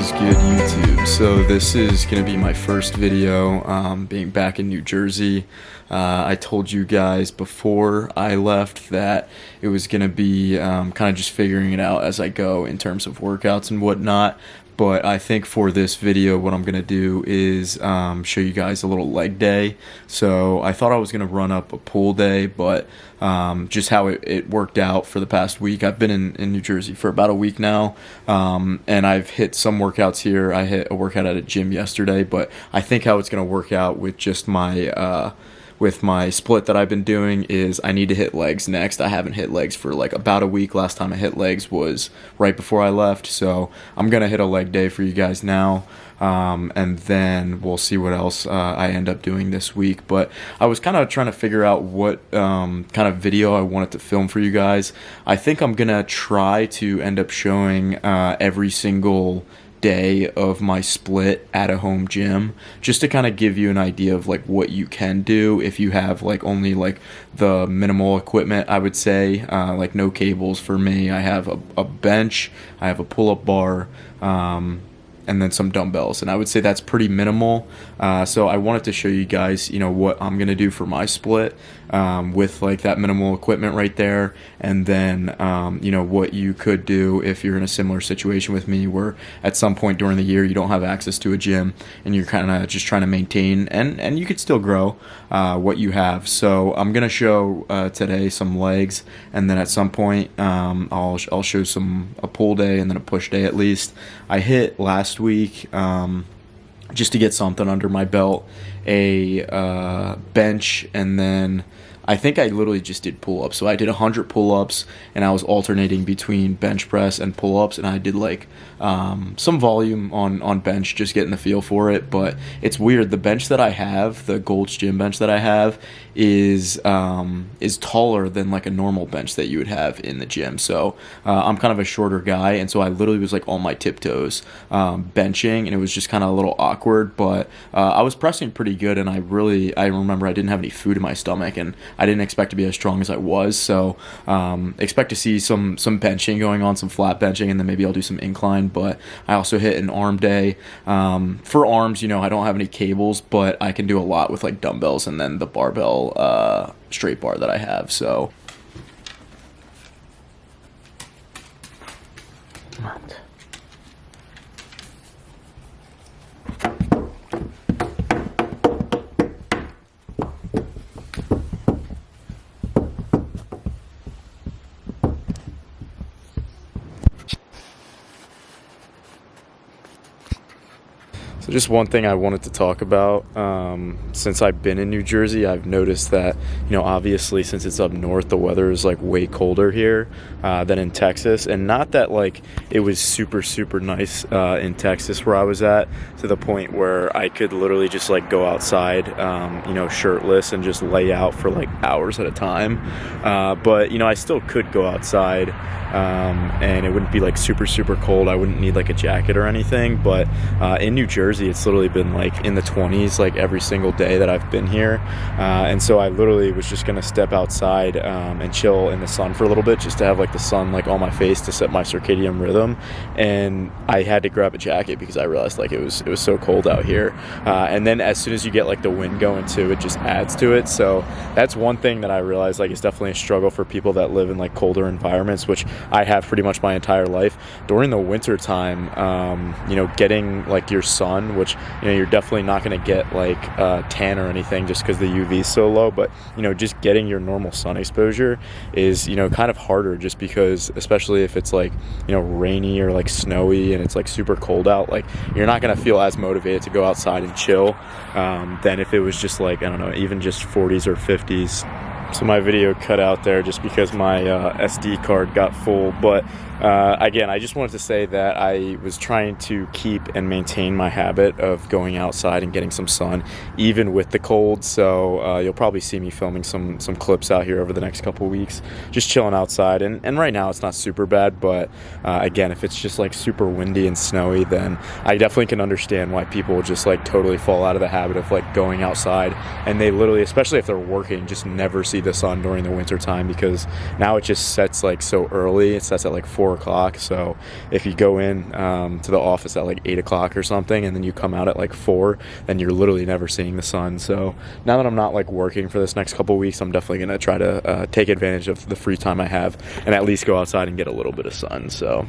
is good, YouTube? So this is going to be my first video being back in New Jersey. I told you guys before I left that it was going to be kind of just figuring it out as I go in terms of workouts and whatnot. But I think for this video, what I'm going to do is show you guys a little leg day. So I thought I was going to run up a pull day, but just how it worked out for the past week. I've been in New Jersey for about a week now, and I've hit some workouts here. I hit a workout at a gym yesterday, but I think how it's going to work out with just my with my split that I've been doing is I need to hit legs next. I haven't hit legs for like about a week. Last time I hit legs was right before I left, so I'm gonna hit a leg day for you guys now, and then we'll see what else I end up doing this week. But I was kind of trying to figure out what kind of video I wanted to film for you guys. I think I'm gonna try to end up showing every single day of my split at a home gym, just to kind of give you an idea of like what you can do if you have like only like the minimal equipment. I would say like no cables for me. I have a bench, I have a pull-up bar, and then some dumbbells, and I would say that's pretty minimal. So I wanted to show you guys, you know, what I'm gonna do for my split with like that minimal equipment right there, and then you know, what you could do if you're in a similar situation with me, where at some point during the year you don't have access to a gym and you're kind of just trying to maintain, and you could still grow what you have. So I'm gonna show today some legs, and then at some point I'll show a pull day and then a push day at least. I hit last week, just to get something under my belt, a bench, and then I think I literally just did pull-ups. So I did 100 pull-ups, and I was alternating between bench press and pull-ups, and I did like some volume on bench, just getting the feel for it. But it's weird, the bench that I have, the Gold's Gym bench that I have, is taller than like a normal bench that you would have in the gym. So I'm kind of a shorter guy, and so I literally was like on my tiptoes benching, and it was just kind of a little awkward, but I was pressing pretty good, and I remember I didn't have any food in my stomach, and I didn't expect to be as strong as I was. So expect to see some benching going on, some flat benching, and then maybe I'll do some incline. But I also hit an arm day. For arms, you know, I don't have any cables, but I can do a lot with like dumbbells and then the barbell straight bar that I have. So So just one thing I wanted to talk about, since I've been in New Jersey, I've noticed that, you know, obviously since it's up north, the weather is like way colder here than in Texas. And not that like it was super nice in Texas where I was at, to the point where I could literally just like go outside, you know, shirtless and just lay out for like hours at a time. But, you know, I still could go outside, and it wouldn't be like super cold. I wouldn't need like a jacket or anything. But in New Jersey, it's literally been like in the 20s like every single day that I've been here, and so I literally was just gonna step outside and chill in the sun for a little bit, just to have like the sun like on my face to set my circadian rhythm. And I had to grab a jacket because I realized like it was so cold out here, and then as soon as you get like the wind going too, it just adds to it. So that's one thing that I realized like is definitely a struggle for people that live in like colder environments, which I have pretty much my entire life. During the winter time, you know, getting like your sun, which, you know, you're definitely not going to get like tan or anything just because the UV is so low, but, you know, just getting your normal sun exposure is, you know, kind of harder, just because, especially if it's like, you know, rainy or like snowy and it's like super cold out, like you're not going to feel as motivated to go outside and chill than if it was just like, I don't know, even just 40s or 50s. So my video cut out there just because my SD card got full. But again, I just wanted to say that I was trying to keep and maintain my habit of going outside and getting some sun, even with the cold. So you'll probably see me filming some clips out here over the next couple weeks, just chilling outside. And right now it's not super bad, but again, if it's just like super windy and snowy, then I definitely can understand why people just like totally fall out of the habit of like going outside, and they literally, especially if they're working, just never see see the sun during the winter time, because now it just sets like so early. It sets at like 4 o'clock. So if you go in to the office at like 8 o'clock or something, and then you come out at like 4, then you're literally never seeing the sun. So now that I'm not like working for this next couple weeks, I'm definitely going to try to take advantage of the free time I have and at least go outside and get a little bit of sun. So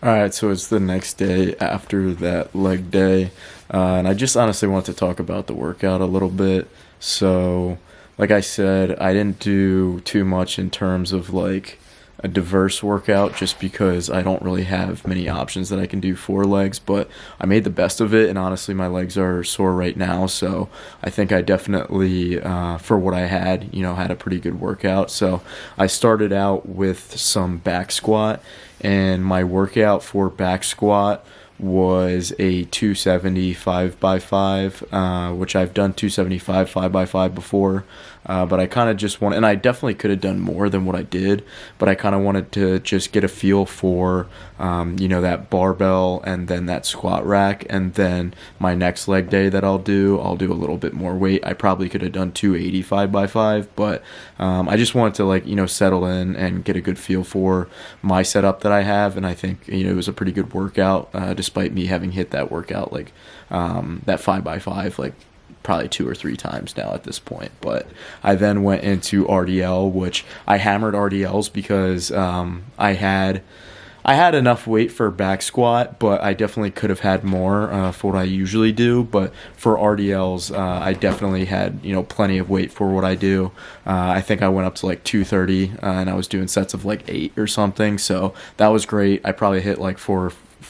all right, so it's the next day after that leg day, and I just honestly want to talk about the workout a little bit. So, like I said, I didn't do too much in terms of like a diverse workout, just because I don't really have many options that I can do for legs, but I made the best of it, and honestly my legs are sore right now, so I think I definitely, for what I had, had a pretty good workout. So I started out with some back squat, and my workout for back squat was a 270 5x5, which I've done 275 5x5 before, but I kind of just want, and I definitely could have done more than what I did, but I kind of wanted to just get a feel for, that barbell and then that squat rack, and then my next leg day that I'll do a little bit more weight. I probably could have done 285 by 5, but I just wanted to settle in and get a good feel for my setup that I have, and I think it was a pretty good workout, despite me having hit that workout that 5x5 probably 2 or 3 times now at this point. But I then went into RDL, which I hammered RDLs because I had enough weight for back squat, but I definitely could have had more for what I usually do. But for RDLs, I definitely had plenty of weight for what I do. I think I went up to 230, and I was doing sets of 8 or something. So that was great. I probably hit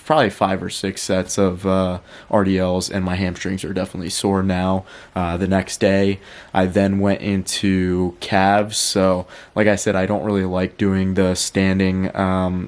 probably 5 or 6 sets of RDLs, and my hamstrings are definitely sore now. The next day, I then went into calves. So, like I said, I don't really like doing the standing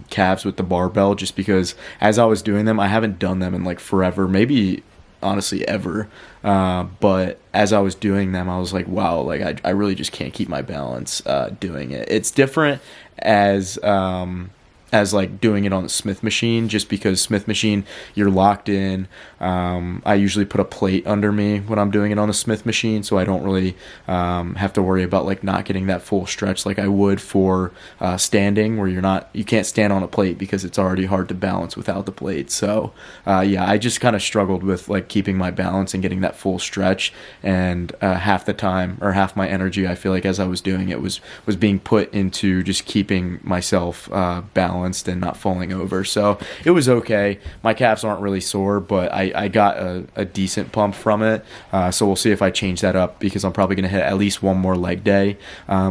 calves with the barbell, just because as I was doing them, I haven't done them in forever, maybe honestly ever. But as I was doing them, I was like, wow, like I really just can't keep my balance doing it. It's different as like doing it on the Smith machine, just because Smith machine, you're locked in. I usually put a plate under me when I'm doing it on the Smith machine, so I don't really have to worry about like not getting that full stretch like I would for standing, where you can't stand on a plate because it's already hard to balance without the plate. So yeah, I just kind of struggled with like keeping my balance and getting that full stretch, and half the time, or half my energy, I feel like as I was doing it was being put into just keeping myself balanced and not falling over. So it was okay. My calves aren't really sore, but I got a decent pump from it. So we'll see if I change that up, because I'm probably going to hit at least one more leg day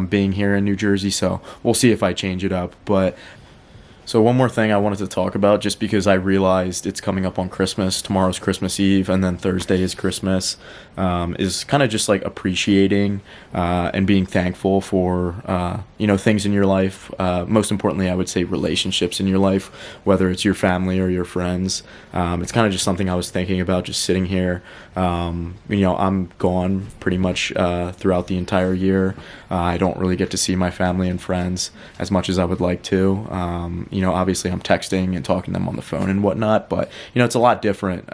being here in New Jersey. So we'll see if I change it up. But so one more thing I wanted to talk about, just because I realized it's coming up on Christmas. Tomorrow's Christmas Eve, and then Thursday is Christmas, is kind of just like appreciating and being thankful for, things in your life. Most importantly, I would say relationships in your life, whether it's your family or your friends. It's kind of just something I was thinking about just sitting here. I'm gone pretty much throughout the entire year. I don't really get to see my family and friends as much as I would like to. Obviously I'm texting and talking to them on the phone and whatnot, but it's a lot different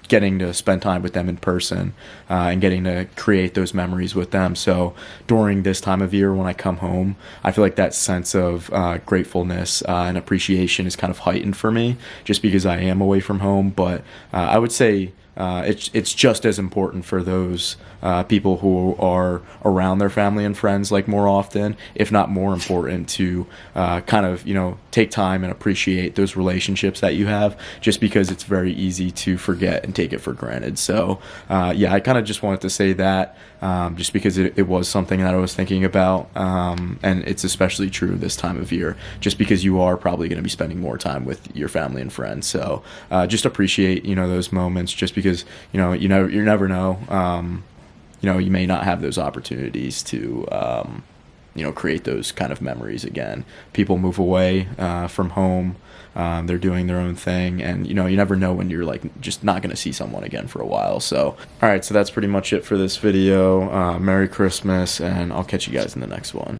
getting to spend time with them in person and getting to create those memories with them. So during this time of year when I come home, I feel like that sense of gratefulness and appreciation is kind of heightened for me, just because I am away from home. But I would say it's just as important for those people who are around their family and friends like more often, if not more important, to kind of take time and appreciate those relationships that you have, just because it's very easy to forget and take it for granted. So I kind of just wanted to say that just because it was something that I was thinking about, and it's especially true this time of year, just because you are probably going to be spending more time with your family and friends. So just appreciate those moments, just because you never know. You may not have those opportunities to create those kind of memories again. People move away from home. They're doing their own thing, and you never know when you're like just not going to see someone again for a while. So all right, so that's pretty much it for this video. Merry Christmas, and I'll catch you guys in the next one.